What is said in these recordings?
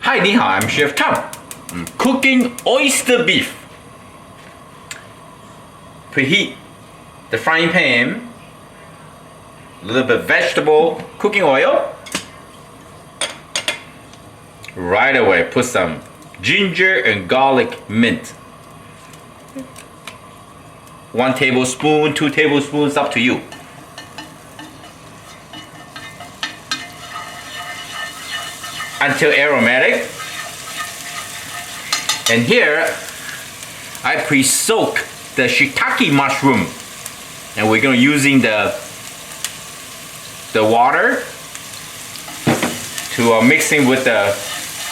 Hi, 你好, I'm Chef Tom. I'm cooking oyster beef. Preheat the frying pan. A little bit of vegetable cooking oil. Right away, put some ginger and garlic mint. 1 tablespoon, 2 tablespoons, up to you. Until aromatic. And here, I pre-soak the shitake mushroom. And we're gonna using the water to mixing with the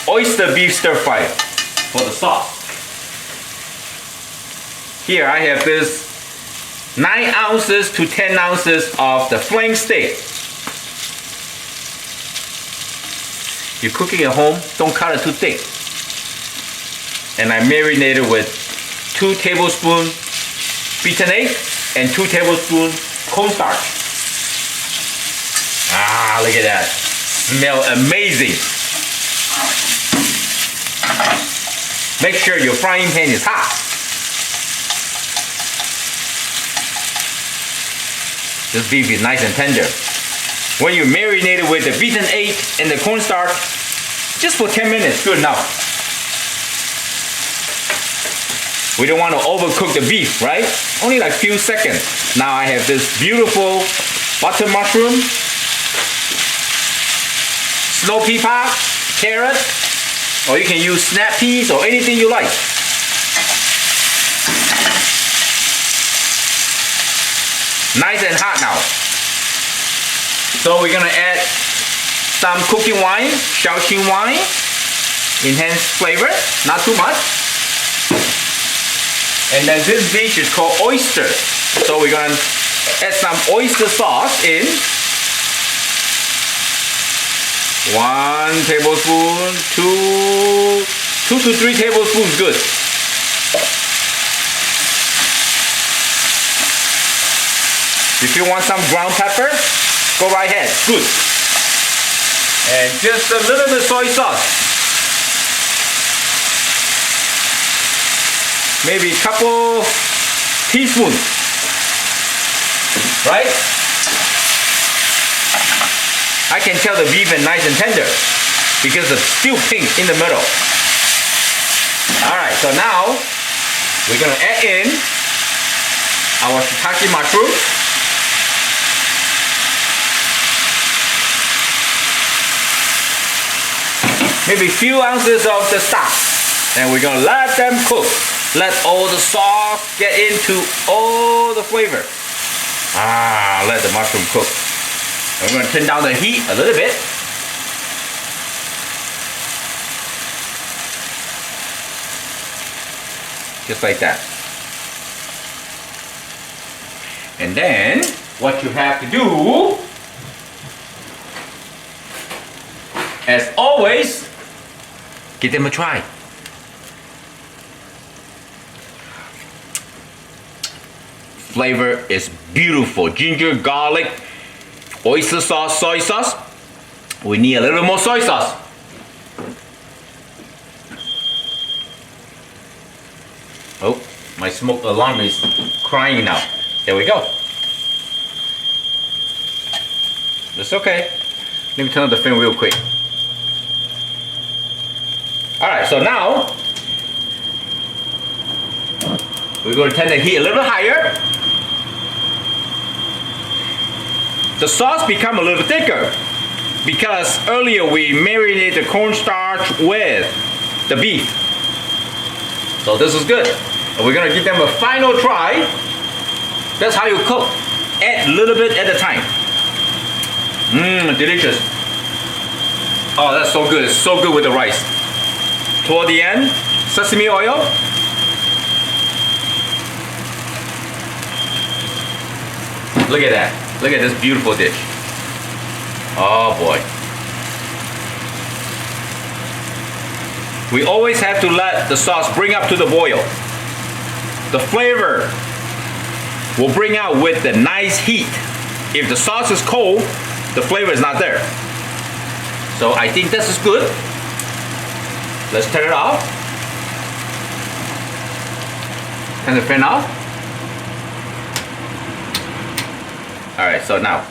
oyster beef stir fry for the sauce. Here I have this 9 ounces to 10 ounces of the flank steak. You're cooking at home, don't cut it too thick. And I marinated with 2 tablespoons beaten egg and 2 tablespoons cornstarch. Ah, look at that. Smell amazing. Make sure your frying pan is hot. This beef is nice and tender. When you marinate it with the beaten egg and the cornstarch, just for 10 minutes, good enough. We don't want to overcook the beef, right? Only like few seconds. Now I have this beautiful butter mushroom, snow pea pod, carrot, or you can use snap peas or anything you like. Nice and hot now. So we're gonna add some cooking wine, Shaoqing wine, enhance flavor, not too much. And then this dish is called oyster. So we're gonna add some oyster sauce in. 1 tablespoon, 2 to 3 tablespoons, good. If you want some ground pepper, go right ahead, good. And just a little bit of soy sauce. Maybe a couple teaspoons, right? I can tell the beef is nice and tender because it's still pink in the middle. Alright, so now we're gonna add in our shiitake mushroom. Maybe a few ounces of the stock. And we're gonna let them cook. Let all the sauce get into all the flavor. Ah, let the mushroom cook. And we're gonna turn down the heat a little bit. Just like that. And then, what you have to do, as always, give them a try. Flavor is beautiful. Ginger, garlic, oyster sauce, soy sauce. We need a little more soy sauce. Oh, my smoke alarm is crying now. There we go. It's okay. Let me turn on the flame real quick. Alright, so now we're going to turn the heat a little higher. The sauce become a little thicker because earlier we marinated the cornstarch with the beef. So this is good. And we're going to give them a final try. That's how you cook. Add a little bit at a time. Mmm, delicious. Oh, that's so good. It's so good with the rice. Toward the end, sesame oil. Look at that. Look at this beautiful dish. Oh boy. We always have to let the sauce bring up to the boil. The flavor will bring out with the nice heat. If the sauce is cold, the flavor is not there. So I think this is good. Let's turn it off. Turn the fan off. Alright, so now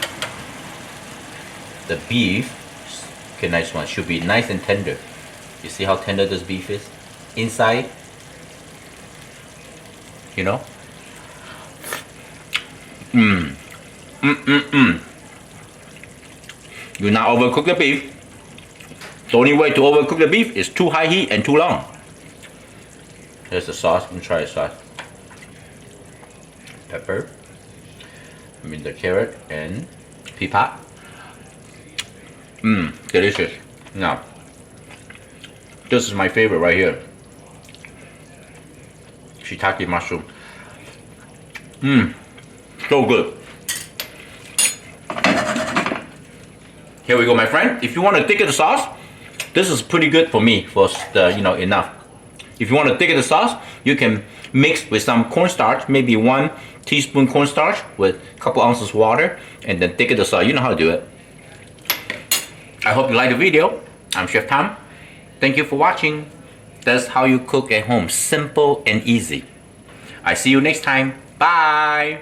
the beef, okay, nice one, should be nice and tender. You see how tender this beef is? Inside, you know? Do not overcook the beef. The only way to overcook the beef is too high heat and too long. Here's the sauce. Let me try the sauce. Pepper. I mean the carrot and pea pot. Delicious. Now, this is my favorite right here. Shitake mushroom. So good. Here we go, my friend. If you want to thicken the sauce, this is pretty good for me for the, enough. If you want to thicken the sauce, you can mix with some cornstarch, maybe 1 teaspoon cornstarch with a couple ounces water, and then thicken the sauce. You know how to do it. I hope you like the video. I'm Chef Tom. Thank you for watching. That's how you cook at home. Simple and easy. I see you next time. Bye.